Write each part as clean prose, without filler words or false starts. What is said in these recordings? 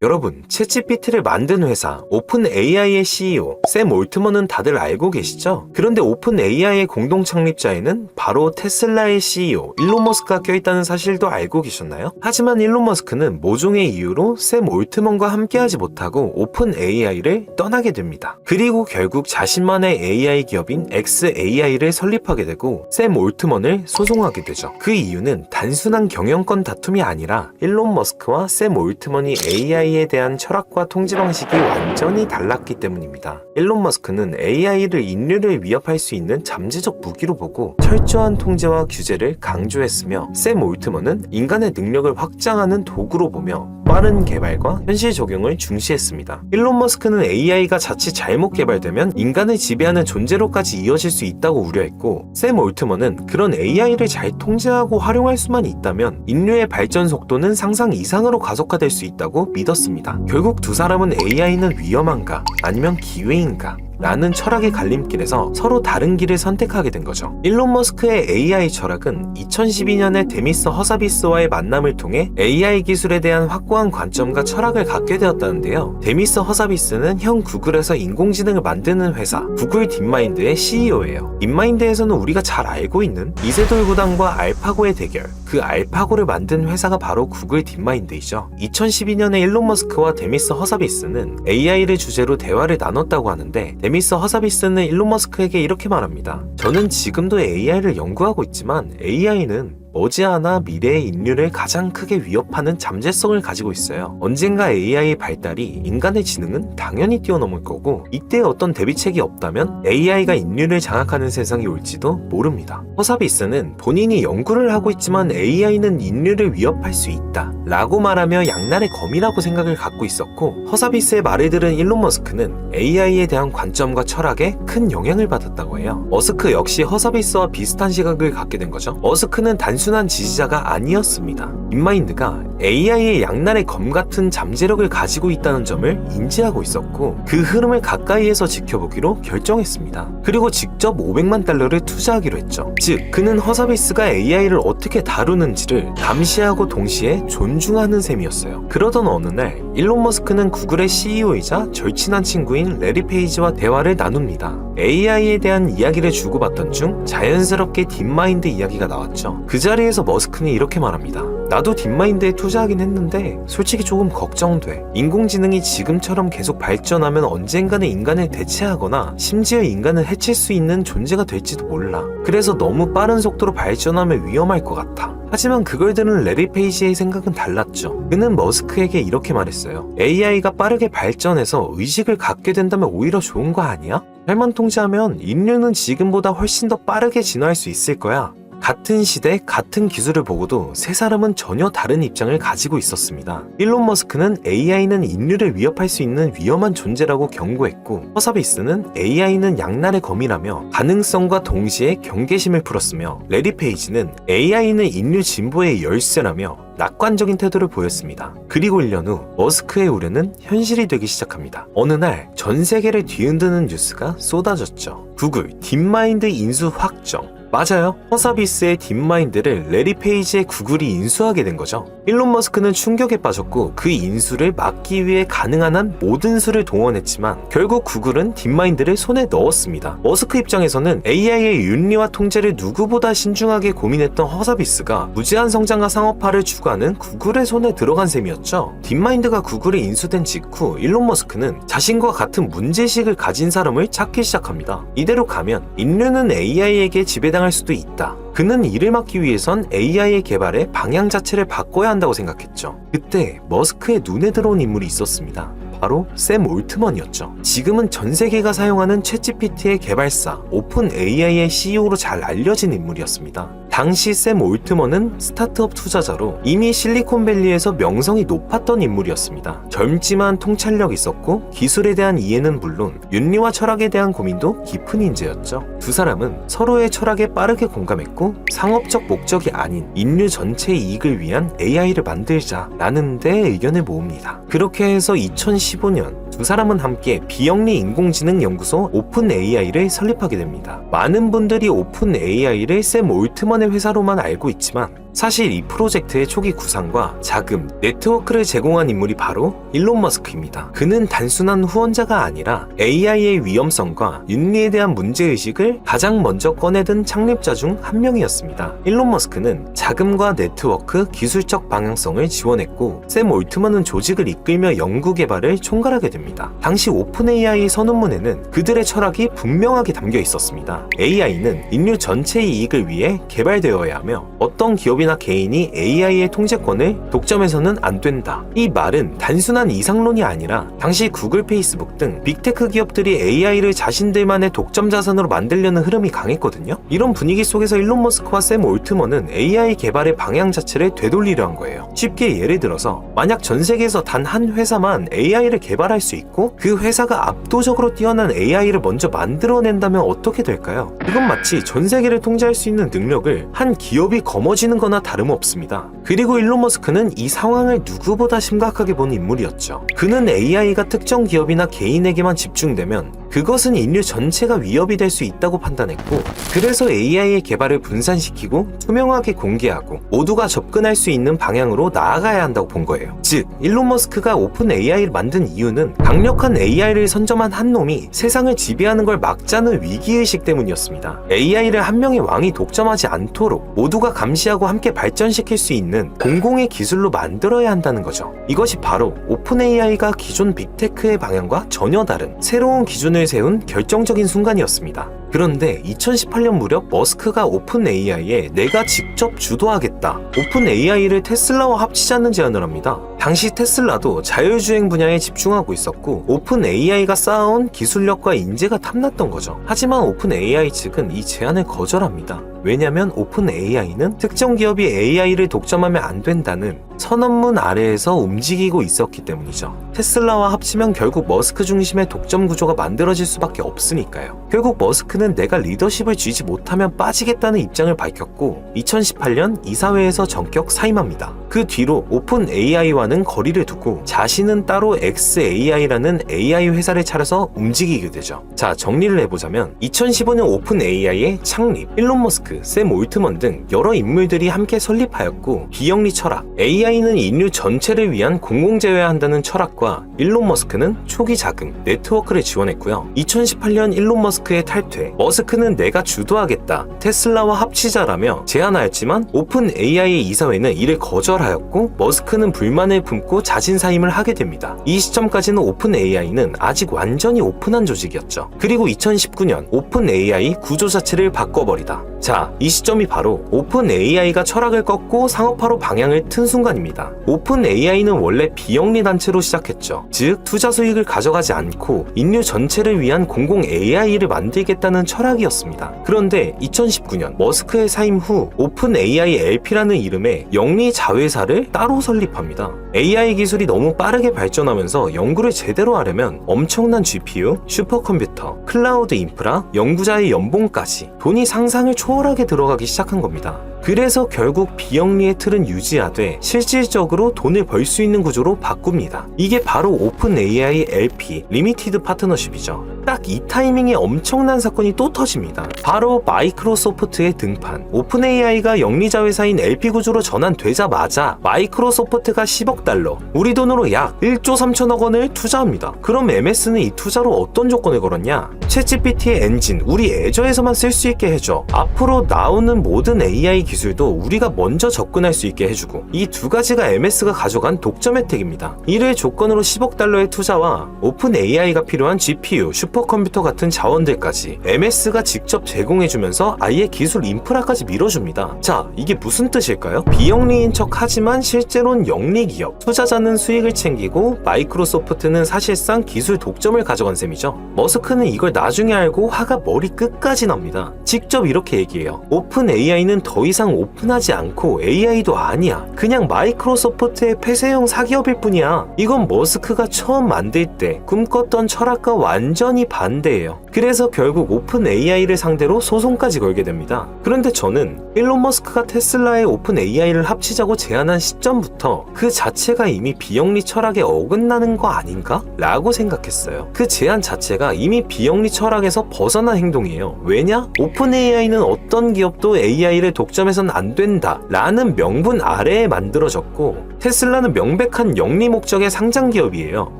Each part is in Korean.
여러분, 챗GPT를 만든 회사 오픈AI의 CEO 샘 올트먼은 다들 알고 계시죠? 그런데 오픈AI의 공동 창립자에는 바로 테슬라의 CEO 일론 머스크가 껴있다는 사실도 알고 계셨나요? 하지만 일론 머스크는 모종의 이유로 샘 올트먼과 함께하지 못하고 오픈AI를 떠나게 됩니다. 그리고 결국 자신만의 AI 기업인 xAI를 설립하게 되고 샘 올트먼을 소송하게 되죠. 그 이유는 단순한 경영권 다툼이 아니라 일론 머스크와 샘 올트먼이 AI에 대한 철학과 통제 방식이 완전히 달랐기 때문입니다. 일론 머스크는 AI를 인류를 위협할 수 있는 잠재적 무기로 보고 철저한 통제와 규제를 강조했으며 샘 올트먼은 인간의 능력을 확장하는 도구로 보며 빠른 개발과 현실 적용을 중시했습니다. 일론 머스크는 AI가 자칫 잘못 개발되면 인간을 지배하는 존재로까지 이어질 수 있다고 우려했고, 샘 올트먼은 그런 AI를 잘 통제하고 활용할 수만 있다면 인류의 발전 속도는 상상 이상으로 가속화될 수 있다고 믿었습니다. 결국 두 사람은 AI는 위험한가 아니면 기회인가 라는 철학의 갈림길에서 서로 다른 길을 선택하게 된 거죠. 일론 머스크의 AI 철학은 2012년에 데미스 허사비스와의 만남을 통해 AI 기술에 대한 확고한 관점과 철학을 갖게 되었다는데요. 데미스 허사비스는 현 구글에서 인공지능을 만드는 회사 구글 딥마인드의 CEO예요. 딥마인드에서는 우리가 잘 알고 있는 이세돌구단과 알파고의 대결, 그 알파고를 만든 회사가 바로 구글 딥마인드이죠. 2012년에 일론 머스크와 데미스 허사비스는 AI를 주제로 대화를 나눴다고 하는데, 데미스 허사비스는 일론 머스크에게 이렇게 말합니다. 저는 지금도 AI를 연구하고 있지만 AI는 머지않아 미래의 인류를 가장 크게 위협하는 잠재성을 가지고 있어요. 언젠가 AI 발달이 인간의 지능은 당연히 뛰어넘을 거고, 이때 어떤 대비책이 없다면 AI가 인류를 장악하는 세상이 올지도 모릅니다. 허사비스는 본인이 연구를 하고 있지만 AI는 인류를 위협할 수 있다 라고 말하며 양날의 검이라고 생각을 갖고 있었고, 허사비스의 말을 들은 일론 머스크는 AI에 대한 관점과 철학에 큰 영향을 받았다고 해요. 머스크 역시 허사비스와 비슷한 시각을 갖게 된 거죠. 머스크는 단순한 지지자가 아니었습니다. 딥마인드가 AI의 양날의 검 같은 잠재력을 가지고 있다는 점을 인지하고 있었고, 그 흐름을 가까이에서 지켜보기로 결정했습니다. 그리고 직접 $500만 투자하기로 했죠. 즉, 그는 허사비스가 AI를 어떻게 다루는지를 감시하고 동시에 존중하는 셈이었어요. 그러던 어느 날 일론 머스크는 구글의 CEO이자 절친한 친구인 레리 페이지와 대화를 나눕니다. AI에 대한 이야기를 주고받던 중 자연스럽게 딥마인드 이야기가 나왔죠. 그 자리에서 머스크는 이렇게 말합니다. 나도 딥마인드에 투자하긴 했는데 솔직히 조금 걱정돼. 인공지능이 지금처럼 계속 발전하면 언젠가는 인간을 대체하거나 심지어 인간을 해칠 수 있는 존재가 될지도 몰라. 그래서 너무 빠른 속도로 발전하면 위험할 것 같아. 하지만 그걸 들은 레리 페이지의 생각은 달랐죠. 그는 머스크에게 이렇게 말했어요. AI가 빠르게 발전해서 의식을 갖게 된다면 오히려 좋은 거 아니야? 잘만 통제하면 인류는 지금보다 훨씬 더 빠르게 진화할 수 있을 거야. 같은 시대, 같은 기술을 보고도 세 사람은 전혀 다른 입장을 가지고 있었습니다. 일론 머스크는 AI는 인류를 위협할 수 있는 위험한 존재라고 경고했고, 허사비스는 AI는 양날의 검이라며 가능성과 동시에 경계심을 풀었으며, 레리 페이지는 AI는 인류 진보의 열쇠라며 낙관적인 태도를 보였습니다. 그리고 1년 후 머스크의 우려는 현실이 되기 시작합니다. 어느 날 전 세계를 뒤흔드는 뉴스가 쏟아졌죠. 구글 딥마인드 인수 확정. 맞아요. 허사비스의 딥마인드를 레리 페이지의 구글이 인수하게 된 거죠. 일론 머스크는 충격에 빠졌고, 그 인수를 막기 위해 가능한 한 모든 수를 동원했지만 결국 구글은 딥마인드를 손에 넣었습니다. 머스크 입장에서는 AI의 윤리와 통제를 누구보다 신중하게 고민했던 허사비스가 무제한 성장과 상업화를 추구하는 구글의 손에 들어간 셈이었죠. 딥마인드가 구글에 인수된 직후 일론 머스크는 자신과 같은 문제의식을 가진 사람을 찾기 시작합니다. 이대로 가면 인류는 AI에게 지배당할 수도 있다. 그는 이를 막기 위해선 AI의 개발의 방향 자체를 바꿔야 한다고 생각했죠. 그때 머스크의 눈에 들어온 인물이 있었습니다. 바로 샘 올트먼이었죠. 지금은 전 세계가 사용하는 챗GPT의 개발사 오픈AI의 CEO로 잘 알려진 인물이었습니다. 당시 샘 올트먼은 스타트업 투자자로 이미 실리콘밸리에서 명성이 높았던 인물이었습니다. 젊지만 통찰력 있었고 기술에 대한 이해는 물론 윤리와 철학에 대한 고민도 깊은 인재였죠. 두 사람은 서로의 철학에 빠르게 공감했고 상업적 목적이 아닌 인류 전체의 이익을 위한 AI를 만들자라는 데 의견을 모읍니다. 그렇게 해서 2015년 두 사람은 함께 비영리 인공지능 연구소 오픈AI를 설립하게 됩니다. 많은 분들이 오픈AI를 샘 올트먼의 회사로만 알고 있지만 사실 이 프로젝트의 초기 구상과 자금, 네트워크를 제공한 인물이 바로 일론 머스크입니다. 그는 단순한 후원자가 아니라 AI의 위험성과 윤리에 대한 문제의식을 가장 먼저 꺼내든 창립자 중 한 명이었습니다. 일론 머스크는 자금과 네트워크, 기술적 방향성을 지원했고 샘 올트먼은 조직을 이끌며 연구 개발을 총괄하게 됩니다. 당시 오픈 AI 선언문에는 그들의 철학이 분명하게 담겨 있었습니다. AI는 인류 전체의 이익을 위해 개발되어야 하며 어떤 기업이나 개인이 AI의 통제권을 독점해서는 안 된다. 이 말은 단순한 이상론이 아니라 당시 구글, 페이스북 등 빅테크 기업들이 AI를 자신들만의 독점 자산으로 만들려는 흐름이 강했거든요. 이런 분위기 속에서 일론 머스크와 샘 올트먼은 AI 개발의 방향 자체를 되돌리려 한 거예요. 쉽게 예를 들어서 만약 전 세계에서 단 한 회사만 AI를 개발할 수 있고 그 회사가 압도적으로 뛰어난 AI를 먼저 만들어낸다면 어떻게 될까요? 이건 마치 전 세계를 통제할 수 있는 능력을 한 기업이 거머쥐는 거나 다름없습니다. 그리고 일론 머스크는 이 상황을 누구보다 심각하게 본 인물이었죠. 그는 AI가 특정 기업이나 개인에게만 집중되면 그것은 인류 전체가 위협이 될 수 있다고 판단했고 그래서 AI의 개발을 분산시키고 투명하게 공개하고 모두가 접근할 수 있는 방향으로 나아가야 한다고 본 거예요. 즉 일론 머스크가 오픈 AI를 만든 이유는 강력한 AI를 선점한 한 놈이 세상을 지배하는 걸 막자는 위기의식 때문이었습니다. AI를 한 명의 왕이 독점하지 않도록 모두가 감시하고 함께 발전시킬 수 있는 공공의 기술로 만들어야 한다는 거죠. 이것이 바로 오픈 AI가 기존 빅테크의 방향과 전혀 다른 새로운 기준을 세운 결정적인 순간이었습니다. 그런데 2018년 무렵 머스크가 오픈 AI에 내가 직접 주도하겠다, 오픈 AI를 테슬라와 합치자는 제안을 합니다. 당시 테슬라도 자율주행 분야에 집중하고 있었고 오픈 AI가 쌓아온 기술력과 인재가 탐났던 거죠. 하지만 오픈 AI 측은 이 제안을 거절합니다. 왜냐면 오픈 AI는 특정 기업이 AI를 독점하면 안 된다는 선언문 아래에서 움직이고 있었기 때문이죠. 테슬라와 합치면 결국 머스크 중심의 독점 구조가 만들어질 수밖에 없으니까요. 결국 머스크는 내가 리더십을 쥐지 못하면 빠지겠다는 입장을 밝혔고 2018년 이사회에서 전격 사임합니다. 그 뒤로 오픈 AI와는 거리를 두고 자신은 따로 xAI라는 AI 회사를 차려서 움직이게 되죠. 자, 정리를 해보자면 2015년 오픈 AI의 창립, 일론 머스크, 샘 올트먼 등 여러 인물들이 함께 설립하였고 비영리 철학, AI는 인류 전체를 위한 공공재여야 한다는 철학과 일론 머스크는 초기 자금, 네트워크를 지원했고요. 2018년 일론 머스크의 탈퇴, 머스크는 내가 주도하겠다, 테슬라와 합치자라며 제안하였지만 오픈 AI 이사회는 이를 거절하였고 머스크는 불만을 품고 자진 사임을 하게 됩니다. 이 시점까지는 오픈 AI는 아직 완전히 오픈한 조직이었죠. 그리고 2019년 오픈 AI 구조 자체를 바꿔버리다. 자, 이 시점이 바로 오픈 AI가 철학을 꺾고 상업화로 방향을 튼 순간입니다. 오픈 AI는 원래 비영리 단체로 시작했죠. 즉 투자 수익을 가져가지 않고 인류 전체를 위한 공공 AI를 만들겠다는 철학이었습니다. 그런데 2019년 머스크의 사임 후 오픈 AI LP라는 이름의 영리 자회사를 따로 설립합니다. AI 기술이 너무 빠르게 발전하면서 연구를 제대로 하려면 엄청난 GPU, 슈퍼컴퓨터, 클라우드 인프라, 연구자의 연봉까지 돈이 상상을 초월하게 들어가기 시작한 겁니다. 그래서 결국 비영리의 틀은 유지하되 실질적으로 돈을 벌 수 있는 구조로 바꿉니다. 이게 바로 오픈 AI LP, 리미티드 파트너십이죠. 딱 이 타이밍에 엄청난 사건이 또 터집니다. 바로 마이크로소프트의 등판. 오픈 AI가 영리자 회사인 LP 구조로 전환되자마자 마이크로소프트가 10억 달러, 우리 돈으로 약 1조 3천억 원을 투자합니다. 그럼 MS는 이 투자로 어떤 조건을 걸었냐? 챗GPT의 엔진, 우리 애저에서만 쓸 수 있게 해줘. 앞으로 나오는 모든 AI 기술도 우리가 먼저 접근할 수 있게 해주고, 이 두 가지가 MS가 가져간 독점 혜택입니다. 이를 조건으로 10억 달러의 투자와 오픈 AI가 필요한 GPU, 슈퍼컴퓨터 같은 자원들까지 MS가 직접 제공해주면서 아예 기술 인프라까지 밀어줍니다. 자, 이게 무슨 뜻일까요? 비영리인 척 하지만 실제로는 영리 기업, 투자자는 수익을 챙기고 마이크로소프트는 사실상 기술 독점을 가져간 셈이죠. 머스크는 이걸 나중에 알고 화가 머리 끝까지 납니다. 직접 이렇게 얘기해요. 오픈 AI는 더 이상 오픈하지 않고 AI도 아니야. 그냥 마이크로소프트의 폐쇄형 사기업일 뿐이야. 이건 머스크가 처음 만들 때 꿈꿨던 철학과 완전히 완전히 반대예요. 그래서 결국 오픈 AI를 상대로 소송까지 걸게 됩니다. 그런데 저는 일론 머스크가 테슬라의 오픈 AI를 합치자고 제안한 시점부터 그 자체가 이미 비영리 철학에 어긋나는 거 아닌가? 라고 생각했어요. 그 제안 자체가 이미 비영리 철학에서 벗어난 행동이에요. 왜냐? 오픈 AI는 어떤 기업도 AI를 독점해서는 안 된다 라는 명분 아래에 만들어졌고, 테슬라는 명백한 영리 목적의 상장 기업이에요.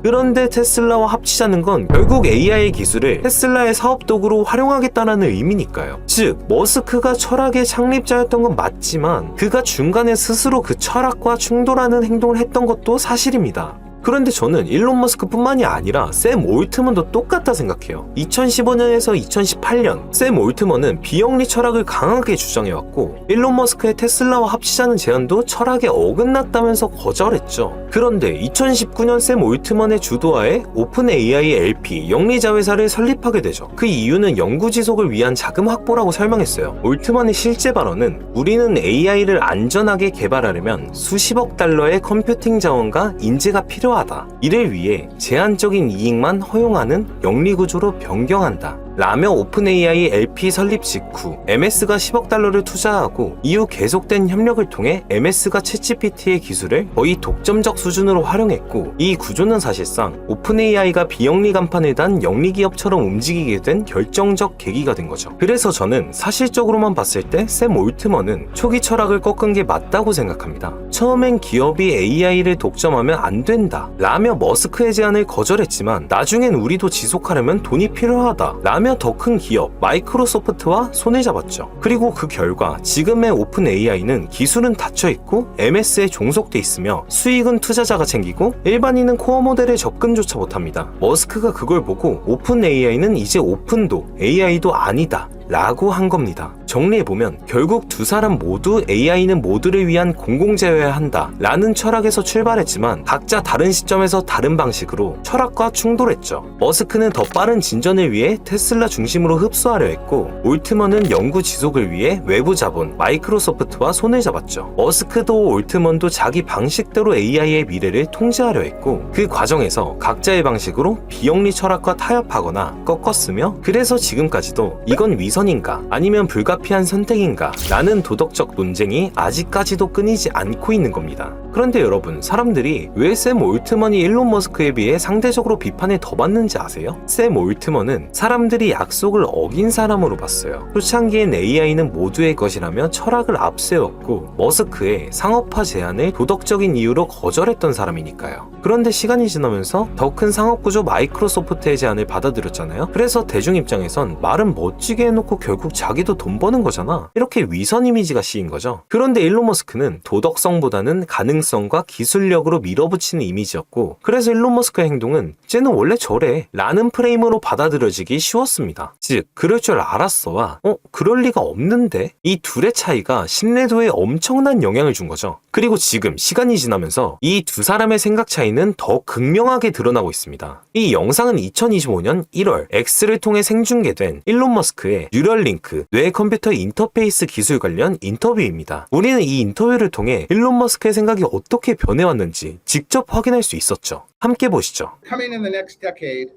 그런데 테슬라와 합치자는 건 결국 AI 기술을 테슬라의 사업 도구로 활용하겠다는 의미니까요. 즉 머스크가 철학의 창립자였던 건 맞지만 그가 중간에 스스로 그 철학과 충돌하는 행동을 했던 것도 사실입니다. 그런데 저는 일론 머스크뿐만이 아니라 샘 올트먼도 똑같다 생각해요. 2015년에서 2018년 샘 올트먼은 비영리 철학을 강하게 주장해왔고, 일론 머스크의 테슬라와 합치자는 제안도 철학에 어긋났다면서 거절했죠. 그런데 2019년 샘 올트먼의 주도하에 오픈 AI LP 영리자회사를 설립하게 되죠. 그 이유는 연구 지속을 위한 자금 확보라고 설명했어요. 올트먼의 실제 발언은 우리는 AI를 안전하게 개발하려면 수십억 달러의 컴퓨팅 자원과 인재가 필요하다. 이를 위해 제한적인 이익만 허용하는 영리 구조로 변경한다. 라며 오픈 AI LP 설립 직후 MS가 10억 달러를 투자하고 이후 계속된 협력을 통해 MS가 챗GPT의 기술을 거의 독점적 수준으로 활용했고, 이 구조는 사실상 오픈 AI가 비영리 간판을 단 영리 기업처럼 움직이게 된 결정적 계기가 된 거죠. 그래서 저는 사실적으로만 봤을 때 샘 올트먼은 초기 철학을 꺾은 게 맞다고 생각합니다. 처음엔 기업이 AI를 독점하면 안 된다 라며 머스크의 제안을 거절했지만, 나중엔 우리도 지속하려면 돈이 필요하다 라며 더 큰 기업 마이크로소프트와 손을 잡았죠. 그리고 그 결과 지금의 오픈 AI는 기술은 닫혀있고 MS에 종속돼 있으며 수익은 투자자가 챙기고 일반인은 코어 모델에 접근조차 못합니다. 머스크가 그걸 보고 오픈 AI는 이제 오픈도 AI도 아니다 라고 한 겁니다. 정리해보면 결국 두 사람 모두 AI는 모두를 위한 공공재여야 한다 라는 철학에서 출발했지만 각자 다른 시점에서 다른 방식으로 철학과 충돌했죠. 머스크는 더 빠른 진전을 위해 테슬라 중심으로 흡수하려 했고, 올트먼은 연구 지속을 위해 외부 자본 마이크로소프트와 손을 잡았죠. 머스크도 올트먼도 자기 방식대로 AI의 미래를 통제하려 했고, 그 과정에서 각자의 방식으로 비영리 철학과 타협하거나 꺾었으며, 그래서 지금까지도 이건 위선인가 아니면 불가피한 선택인가 라는 도덕적 논쟁이 아직까지도 끊이지 않고 있는 겁니다. 그런데 여러분, 사람들이 왜 샘 올트먼이 일론 머스크에 비해 상대적으로 비판을 더 받는지 아세요? 샘 올트먼은 사람들이 약속을 어긴 사람으로 봤어요. 초창기엔 AI는 모두의 것이라며 철학을 앞세웠고, 머스크의 상업화 제안을 도덕적인 이유로 거절했던 사람이니까요. 그런데 시간이 지나면서 더 큰 상업구조 마이크로소프트의 제안을 받아들였잖아요. 그래서 대중 입장에선 말은 멋지게 해놓고 결국 자기도 돈 버는 거잖아, 이렇게 위선 이미지가 씌인 거죠. 그런데 일론 머스크는 도덕성보다는 가능성과 기술력으로 밀어붙이는 이미지였고, 그래서 일론 머스크의 행동은 쟤는 원래 저래 라는 프레임으로 받아들여지기 쉬웠습니다. 즉 그럴 줄 알았어와 그럴 리가 없는데, 이 둘의 차이가 신뢰도에 엄청난 영향을 준 거죠. 그리고 지금 시간이 지나면서 이 두 사람의 생각 차이는 더 극명하게 드러나고 있습니다. 이 영상은 2025년 1월 X를 통해 생중계된 일론 머스크의 뉴럴링크 뇌 컴퓨터 인터페이스 기술 관련 인터뷰입니다. 우리는 이 인터뷰를 통해 일론 머스크의 생각이 어떻게 변해왔는지 직접 확인할 수 있었죠. 함께 보시죠. Coming in the next decade,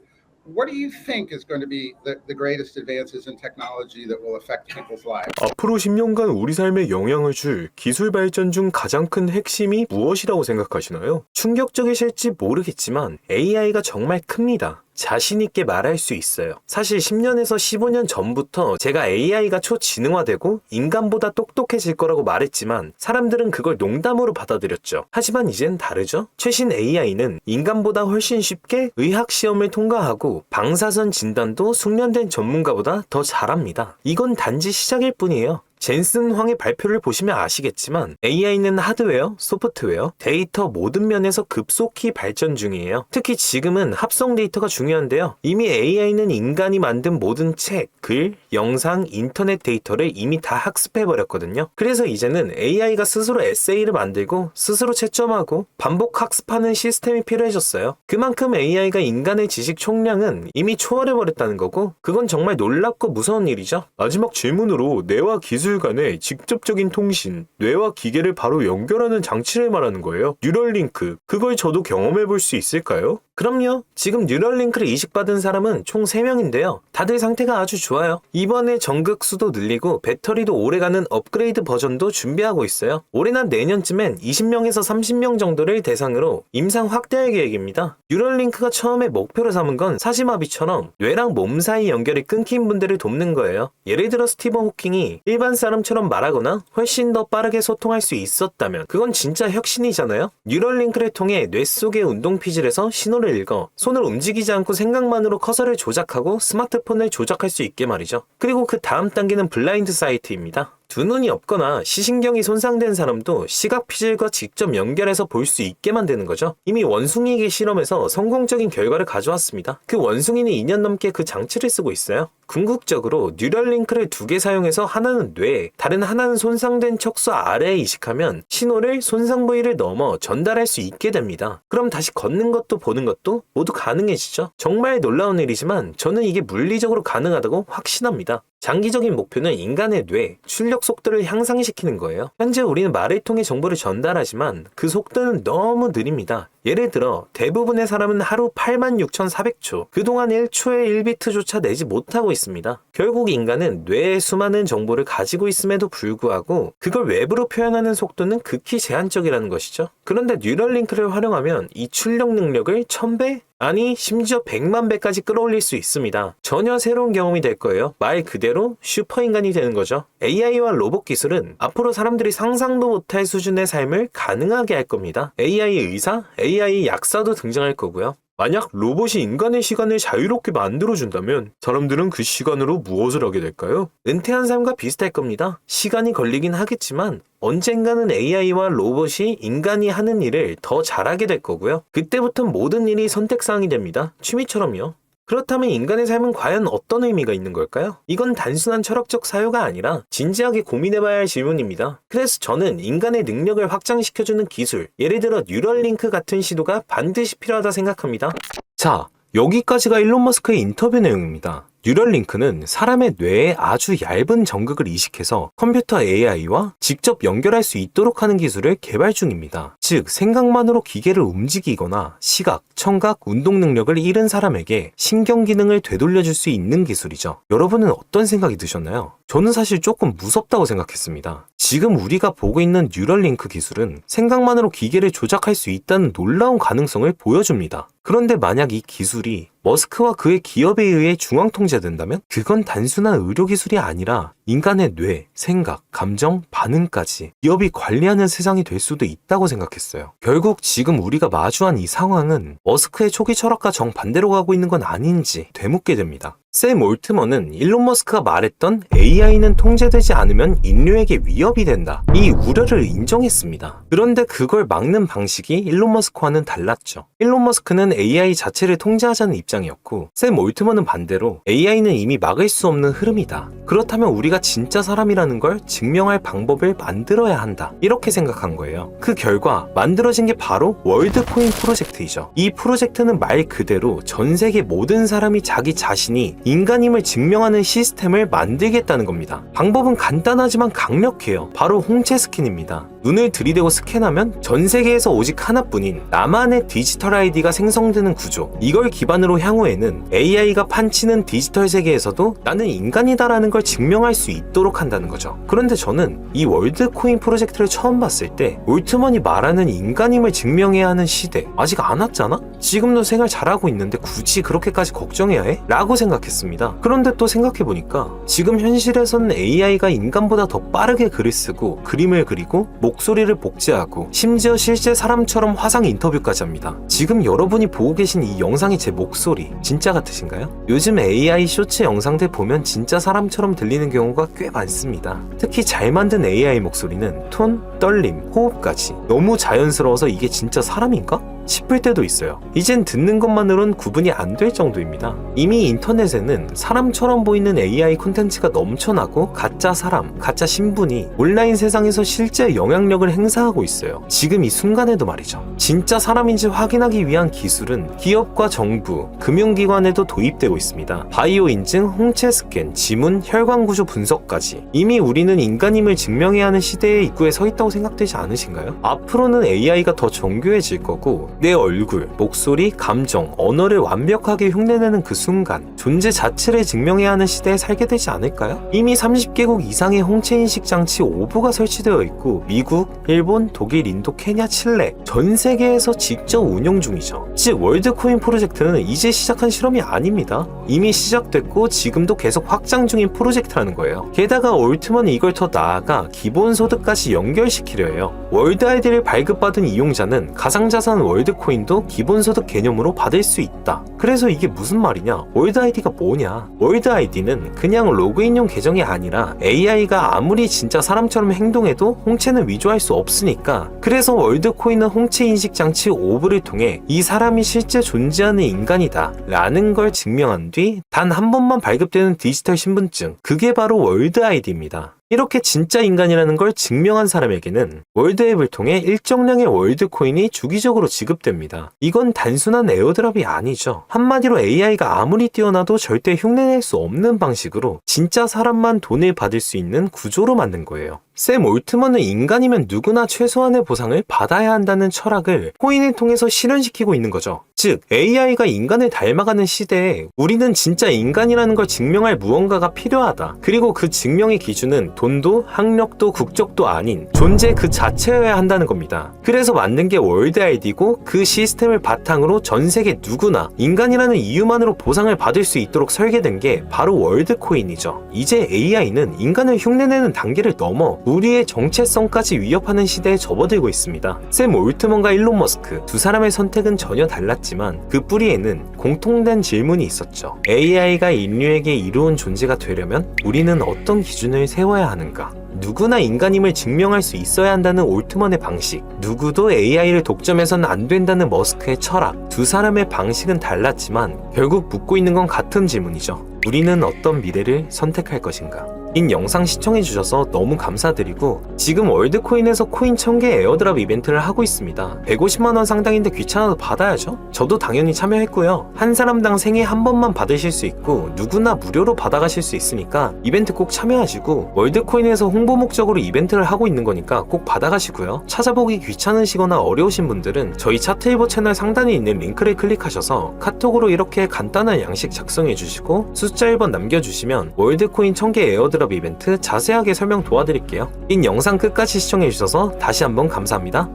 what do you think is going to be the greatest advances in technology that will affect people's lives? 앞으로 10년간 우리 삶에 영향을 줄 기술 발전 중 가장 큰 핵심이 무엇이라고 생각하시나요? 충격적이실지 모르겠지만 AI가 정말 큽니다. 자신있게 말할 수 있어요. 사실 10년에서 15년 전부터 제가 AI가 초지능화되고 인간보다 똑똑해질 거라고 말했지만 사람들은 그걸 농담으로 받아들였죠. 하지만 이젠 다르죠? 최신 AI는 인간보다 훨씬 쉽게 의학시험을 통과하고 방사선 진단도 숙련된 전문가보다 더 잘합니다. 이건 단지 시작일 뿐이에요. 젠슨 황의 발표를 보시면 아시겠지만 AI는 하드웨어, 소프트웨어, 데이터 모든 면에서 급속히 발전 중이에요. 특히 지금은 합성 데이터가 중요한데요. 이미 AI는 인간이 만든 모든 책, 글, 영상, 인터넷 데이터를 이미 다 학습해버렸거든요. 그래서 이제는 AI가 스스로 에세이를 만들고 스스로 채점하고 반복 학습하는 시스템이 필요해졌어요. 그만큼 AI가 인간의 지식 총량은 이미 초월해버렸다는 거고, 그건 정말 놀랍고 무서운 일이죠. 마지막 질문으로 뇌와 기술 기술 간의 직접적인 통신, 뇌와 기계를 바로 연결하는 장치를 말하는 거예요. 뉴럴링크, 그걸 저도 경험해 볼 수 있을까요? 그럼요. 지금 뉴럴링크를 이식받은 사람은 총 3명인데요. 다들 상태가 아주 좋아요. 이번에 전극수도 늘리고 배터리도 오래가는 업그레이드 버전도 준비하고 있어요. 올해나 내년쯤엔 20명에서 30명 정도를 대상으로 임상 확대할 계획입니다. 뉴럴링크가 처음에 목표로 삼은 건 사지마비처럼 뇌랑 몸 사이 연결이 끊긴 분들을 돕는 거예요. 예를 들어 스티븐 호킹이 일반 사람처럼 말하거나 훨씬 더 빠르게 소통할 수 있었다면 그건 진짜 혁신이잖아요. 뉴럴링크를 통해 뇌 속의 운동 피질에서 신호를 읽어 손을 움직이지 않고 생각만으로 커서를 조작하고 스마트폰을 조작할 수 있게 말이죠. 그리고 그 다음 단계는 블라인드 사이트입니다. 두 눈이 없거나 시신경이 손상된 사람도 시각 피질과 직접 연결해서 볼 수 있게 만드는 거죠. 이미 원숭이에게 실험해서 성공적인 결과를 가져왔습니다. 그 원숭이는 2년 넘게 그 장치를 쓰고 있어요. 궁극적으로 뉴럴링크를 2개 사용해서 하나는 뇌, 다른 하나는 손상된 척수 아래에 이식하면 신호를 손상 부위를 넘어 전달할 수 있게 됩니다. 그럼 다시 걷는 것도 보는 것도 모두 가능해지죠. 정말 놀라운 일이지만 저는 이게 물리적으로 가능하다고 확신합니다. 장기적인 목표는 인간의 뇌, 출력 속도를 향상시키는 거예요. 현재 우리는 말을 통해 정보를 전달하지만 그 속도는 너무 느립니다. 예를 들어 대부분의 사람은 하루 86,400초, 그동안 1초에 1비트조차 내지 못하고 있습니다. 결국 인간은 뇌에 수많은 정보를 가지고 있음에도 불구하고 그걸 외부로 표현하는 속도는 극히 제한적이라는 것이죠. 그런데 뉴럴링크를 활용하면 이 출력 능력을 1000배? 아니 심지어 100만 배까지 끌어올릴 수 있습니다. 전혀 새로운 경험이 될 거예요. 말 그대로 슈퍼인간이 되는 거죠. AI와 로봇 기술은 앞으로 사람들이 상상도 못할 수준의 삶을 가능하게 할 겁니다. AI 의사, AI 약사도 등장할 거고요. 만약 로봇이 인간의 시간을 자유롭게 만들어준다면 사람들은 그 시간으로 무엇을 하게 될까요? 은퇴한 삶과 비슷할 겁니다. 시간이 걸리긴 하겠지만 언젠가는 AI와 로봇이 인간이 하는 일을 더 잘하게 될 거고요. 그때부터 모든 일이 선택사항이 됩니다. 취미처럼요. 그렇다면 인간의 삶은 과연 어떤 의미가 있는 걸까요? 이건 단순한 철학적 사유가 아니라 진지하게 고민해봐야 할 질문입니다. 그래서 저는 인간의 능력을 확장시켜주는 기술, 예를 들어 뉴럴링크 같은 시도가 반드시 필요하다 생각합니다. 자, 여기까지가 일론 머스크의 인터뷰 내용입니다. 뉴럴링크는 사람의 뇌에 아주 얇은 전극을 이식해서 컴퓨터 AI와 직접 연결할 수 있도록 하는 기술을 개발 중입니다. 즉, 생각만으로 기계를 움직이거나 시각, 청각, 운동 능력을 잃은 사람에게 신경 기능을 되돌려줄 수 있는 기술이죠. 여러분은 어떤 생각이 드셨나요? 저는 사실 조금 무섭다고 생각했습니다. 지금 우리가 보고 있는 뉴럴링크 기술은 생각만으로 기계를 조작할 수 있다는 놀라운 가능성을 보여줍니다. 그런데 만약 이 기술이 머스크와 그의 기업에 의해 중앙 통제된다면 그건 단순한 의료 기술이 아니라 인간의 뇌, 생각, 감정, 반응까지 기업이 관리하는 세상이 될 수도 있다고 생각했어요. 결국 지금 우리가 마주한 이 상황은 머스크의 초기 철학과 정반대로 가고 있는 건 아닌지 되묻게 됩니다. 샘 올트먼은 일론 머스크가 말했던 AI는 통제되지 않으면 인류에게 위협이 된다, 이 우려를 인정했습니다. 그런데 그걸 막는 방식이 일론 머스크와는 달랐죠. 일론 머스크는 AI 자체를 통제하자는 입장이었고 샘 올트먼은 반대로 AI는 이미 막을 수 없는 흐름이다. 그렇다면 우리가 진짜 사람이라는 걸 증명할 방법을 만들어야 한다, 이렇게 생각한 거예요. 그 결과 만들어진 게 바로 월드코인 프로젝트이죠. 이 프로젝트는 말 그대로 전 세계 모든 사람이 자기 자신이 인간임을 증명하는 시스템을 만들겠다는 겁니다. 방법은 간단하지만 강력해요. 바로 홍채 스캔입니다. 눈을 들이대고 스캔하면 전 세계에서 오직 하나뿐인 나만의 디지털 아이디가 생성되는 구조, 이걸 기반으로 향후에는 AI가 판치는 디지털 세계에서도 나는 인간이다라는 걸 증명할 수 있도록 한다는 거죠. 그런데 저는 이 월드코인 프로젝트를 처음 봤을 때 올트먼이 말하는 인간임을 증명해야 하는 시대 아직 안 왔잖아? 지금도 생활 잘하고 있는데 굳이 그렇게까지 걱정해야 해? 라고 생각했습니다. 그런데 또 생각해보니까 지금 현실에서는 AI가 인간보다 더 빠르게 글을 쓰고 그림을 그리고 목소리를 복제하고 심지어 실제 사람처럼 화상 인터뷰까지 합니다. 지금 여러분이 보고 계신 이 영상이 제 목소리 진짜 같으신가요? 요즘 AI 쇼츠 영상들 보면 진짜 사람처럼 들리는 경우가 꽤 많습니다. 특히 잘 만든 AI 목소리는 톤, 떨림, 호흡까지 너무 자연스러워서 이게 진짜 사람인가? 싶을 때도 있어요. 이젠 듣는 것만으론 구분이 안 될 정도입니다. 이미 인터넷에는 사람처럼 보이는 AI 콘텐츠가 넘쳐나고 가짜 사람, 가짜 신분이 온라인 세상에서 실제 영향력을 행사하고 있어요. 지금 이 순간에도 말이죠. 진짜 사람인지 확인하기 위한 기술은 기업과 정부, 금융기관에도 도입되고 있습니다. 바이오 인증, 홍채 스캔, 지문, 혈관 구조 분석까지. 이미 우리는 인간임을 증명해야 하는 시대의 입구에 서 있다고 생각되지 않으신가요? 앞으로는 AI가 더 정교해질 거고 내 얼굴, 목소리, 감정, 언어를 완벽하게 흉내내는 그 순간 존재 자체를 증명해야 하는 시대에 살게 되지 않을까요? 이미 30개국 이상의 홍채 인식 장치 5부가 설치되어 있고 미국, 일본, 독일, 인도, 케냐, 칠레 전 세계에서 직접 운영 중이죠. 즉 월드코인 프로젝트는 이제 시작한 실험이 아닙니다. 이미 시작됐고 지금도 계속 확장 중인 프로젝트라는 거예요. 게다가 올트먼은 이걸 더 나아가 기본소득까지 연결시키려 해요. 월드 아이디를 발급받은 이용자는 가상자산 월드코인도 기본소득 개념으로 받을 수 있다. 그래서 이게 무슨 말이냐? 월드 아이디가 뭐냐? 월드 아이디는 그냥 로그인용 계정이 아니라 AI가 아무리 진짜 사람처럼 행동해도 홍채는 위조할 수 없으니까, 그래서 월드코인은 홍채 인식 장치 5부를 통해 이 사람이 실제 존재하는 인간이다 라는 걸 증명한 뒤 단 한 번만 발급되는 디지털 신분증, 그게 바로 월드 아이디입니다. 이렇게 진짜 인간이라는 걸 증명한 사람에게는 월드앱을 통해 일정량의 월드코인이 주기적으로 지급됩니다. 이건 단순한 에어드랍이 아니죠. 한마디로 AI가 아무리 뛰어나도 절대 흉내낼 수 없는 방식으로 진짜 사람만 돈을 받을 수 있는 구조로 만든 거예요. 샘 올트먼은 인간이면 누구나 최소한의 보상을 받아야 한다는 철학을 코인을 통해서 실현시키고 있는 거죠. 즉 AI가 인간을 닮아가는 시대에 우리는 진짜 인간이라는 걸 증명할 무언가가 필요하다. 그리고 그 증명의 기준은 돈도 학력도 국적도 아닌 존재 그 자체여야 한다는 겁니다. 그래서 만든 게 월드 아이디고 그 시스템을 바탕으로 전 세계 누구나 인간이라는 이유만으로 보상을 받을 수 있도록 설계된 게 바로 월드코인이죠. 이제 AI는 인간을 흉내내는 단계를 넘어 우리의 정체성까지 위협하는 시대에 접어들고 있습니다. 샘 올트먼과 일론 머스크 두 사람의 선택은 전혀 달랐지만 그 뿌리에는 공통된 질문이 있었죠. AI가 인류에게 이로운 존재가 되려면 우리는 어떤 기준을 세워야 하는가? 누구나 인간임을 증명할 수 있어야 한다는 올트먼의 방식, 누구도 AI를 독점해서는 안 된다는 머스크의 철학, 두 사람의 방식은 달랐지만 결국 묻고 있는 건 같은 질문이죠. 우리는 어떤 미래를 선택할 것인가? 긴 영상 시청해주셔서 너무 감사드리고 지금 월드코인에서 코인 1000개 에어드랍 이벤트를 하고 있습니다. 150만원 상당인데 귀찮아도 받아야죠. 저도 당연히 참여했고요. 한 사람당 생애 한 번만 받으실 수 있고 누구나 무료로 받아가실 수 있으니까 이벤트 꼭 참여하시고, 월드코인에서 홍보 목적으로 이벤트를 하고 있는 거니까 꼭 받아가시고요. 찾아보기 귀찮으시거나 어려우신 분들은 저희 차트일보 채널 상단에 있는 링크를 클릭하셔서 카톡으로 이렇게 간단한 양식 작성해주시고 숫자 1번 남겨주시면 월드코인 1000개 에어드랍 이벤트 자세하게 설명 도와드릴게요. 긴 영상 끝까지 시청해주셔서 다시 한번 감사합니다.